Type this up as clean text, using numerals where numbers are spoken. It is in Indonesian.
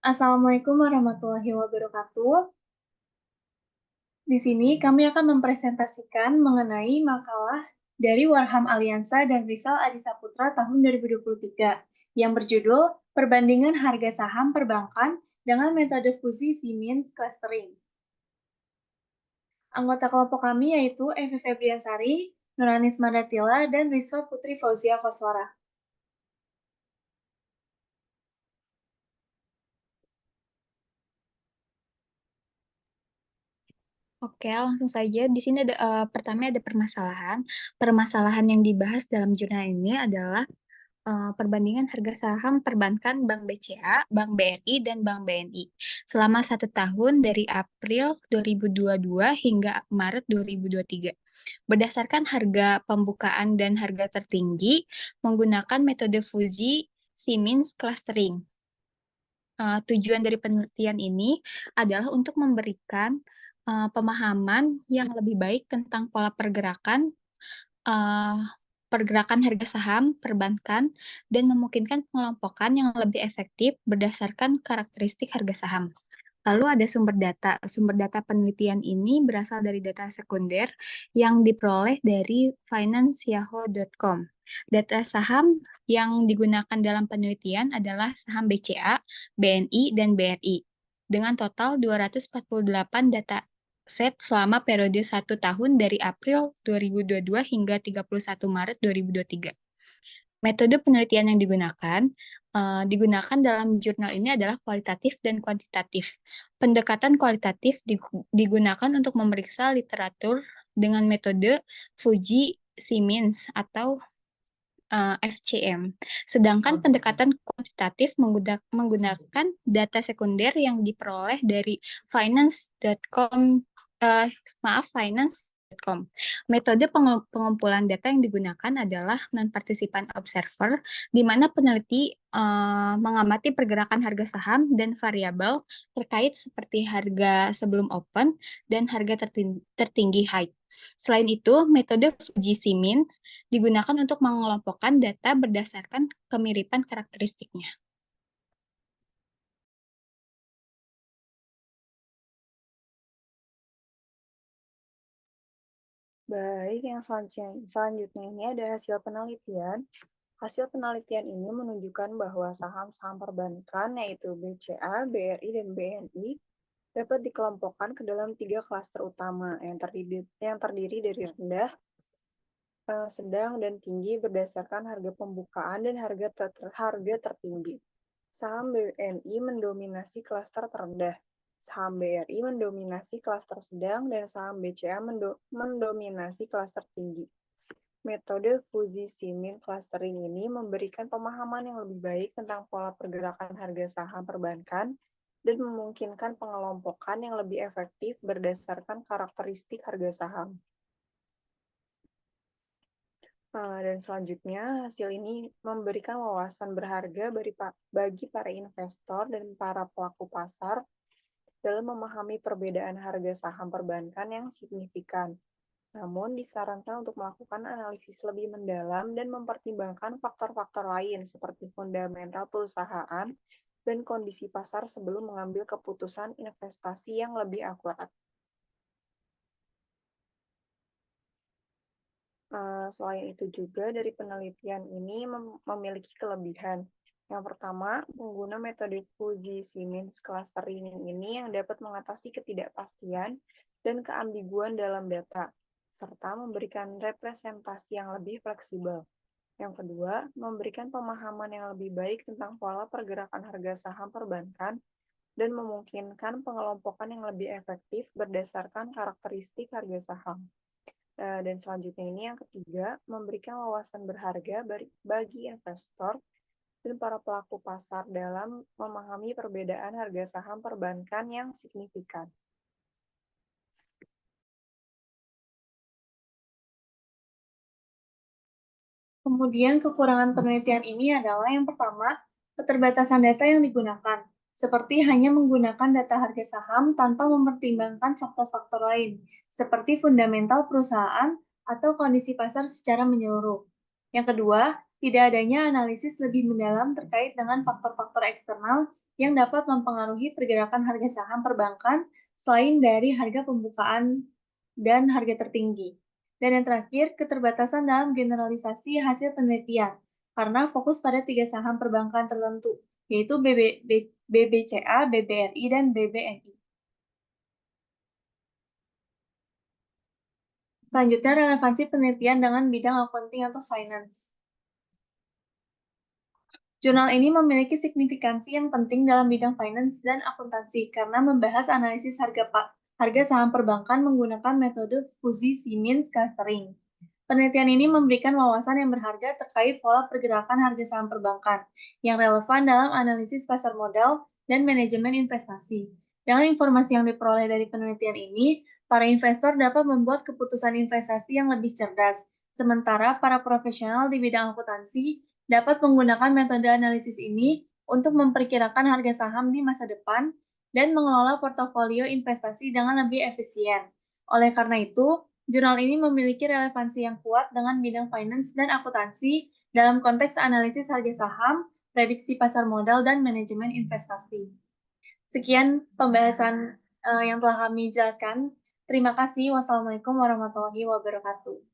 Assalamualaikum warahmatullahi wabarakatuh. Di sini kami akan mempresentasikan mengenai makalah dari Warham Aliansa dan Rizal Adisaputra tahun 2023 yang berjudul Perbandingan Harga Saham Perbankan dengan Metode Fusi Siemens Clustering. Anggota kelompok kami yaitu Evi Febriansari, Nuranis Madatila, dan Rizwa Putri Fauzia Koswara. Oke, langsung saja. Di sini ada pertama ada permasalahan. Permasalahan yang dibahas dalam jurnal ini adalah perbandingan harga saham perbankan Bank BCA, Bank BRI, dan Bank BNI selama 1 tahun dari April 2022 hingga Maret 2023. Berdasarkan harga pembukaan dan harga tertinggi menggunakan metode Fuji Siemens Clustering. Tujuan dari penelitian ini adalah untuk memberikan pemahaman yang lebih baik tentang pola uh, pergerakan harga saham perbankan dan memungkinkan pengelompokan yang lebih efektif berdasarkan karakteristik harga saham. Lalu ada sumber data. Sumber data penelitian ini berasal dari data sekunder yang diperoleh dari financeYahoo.com. Data saham yang digunakan dalam penelitian adalah saham BCA, BNI, dan BRI dengan total 248 data set selama periode 1 tahun dari April 2022 hingga 31 Maret 2023. Metode penelitian yang digunakan dalam jurnal ini adalah kualitatif dan kuantitatif. Pendekatan kualitatif digunakan untuk memeriksa literatur dengan metode Fuji-Siemens atau FCM. Sedangkan pendekatan kuantitatif menggunakan data sekunder yang diperoleh dari finance.com, finance.com. Metode pengumpulan data yang digunakan adalah non-participant observer, di mana peneliti mengamati pergerakan harga saham dan variabel terkait seperti harga sebelum open dan harga tertinggi high. Selain itu, metode Fuji-Siemens digunakan untuk mengelompokkan data berdasarkan kemiripan karakteristiknya. Baik, yang selanjutnya ini ada hasil penelitian. Hasil penelitian ini menunjukkan bahwa saham-saham perbankan yaitu BCA, BRI, dan BNI dapat dikelompokkan ke dalam 3 klaster utama yang terdiri dari rendah, sedang, dan tinggi berdasarkan harga pembukaan dan harga tertinggi. Saham BNI mendominasi klaster terendah, saham BRI mendominasi klaster sedang, dan saham BCA mendominasi klaster tinggi. Metode Fuji-Siemens Clustering ini memberikan pemahaman yang lebih baik tentang pola pergerakan harga saham perbankan dan memungkinkan pengelompokan yang lebih efektif berdasarkan karakteristik harga saham. Dan selanjutnya, hasil ini memberikan wawasan berharga bagi para investor dan para pelaku pasar dalam memahami perbedaan harga saham perbankan yang signifikan. Namun, disarankan untuk melakukan analisis lebih mendalam dan mempertimbangkan faktor-faktor lain seperti fundamental perusahaan dan kondisi pasar sebelum mengambil keputusan investasi yang lebih akurat. Selain itu juga dari penelitian ini memiliki kelebihan. Yang pertama, pengguna metode Fuji-Siemens clustering ini yang dapat mengatasi ketidakpastian dan keambiguan dalam data, serta memberikan representasi yang lebih fleksibel. Yang kedua, memberikan pemahaman yang lebih baik tentang pola pergerakan harga saham perbankan dan memungkinkan pengelompokan yang lebih efektif berdasarkan karakteristik harga saham. Dan selanjutnya ini yang ketiga, memberikan wawasan berharga bagi investor dan para pelaku pasar dalam memahami perbedaan harga saham perbankan yang signifikan. Kemudian kekurangan penelitian ini adalah yang pertama, keterbatasan data yang digunakan, seperti hanya menggunakan data harga saham tanpa mempertimbangkan faktor-faktor lain, seperti fundamental perusahaan atau kondisi pasar secara menyeluruh. Yang kedua, tidak adanya analisis lebih mendalam terkait dengan faktor-faktor eksternal yang dapat mempengaruhi pergerakan harga saham perbankan selain dari harga pembukaan dan harga tertinggi. Dan yang terakhir, keterbatasan dalam generalisasi hasil penelitian, karena fokus pada 3 saham perbankan tertentu, yaitu BBCA, BBRI, dan BBNI. Selanjutnya, relevansi penelitian dengan bidang accounting atau finance. Jurnal ini memiliki signifikansi yang penting dalam bidang finance dan akuntansi karena membahas analisis harga saham perbankan menggunakan metode Fuzzy-Simons clustering. Penelitian ini memberikan wawasan yang berharga terkait pola pergerakan harga saham perbankan yang relevan dalam analisis pasar modal dan manajemen investasi. Dengan informasi yang diperoleh dari penelitian ini, para investor dapat membuat keputusan investasi yang lebih cerdas, sementara para profesional di bidang akuntansi dapat menggunakan metode analisis ini untuk memperkirakan harga saham di masa depan dan mengelola portofolio investasi dengan lebih efisien. Oleh karena itu, jurnal ini memiliki relevansi yang kuat dengan bidang finance dan akuntansi dalam konteks analisis harga saham, prediksi pasar modal, dan manajemen investasi. Sekian pembahasan yang telah kami jelaskan. Terima kasih. Wassalamualaikum warahmatullahi wabarakatuh.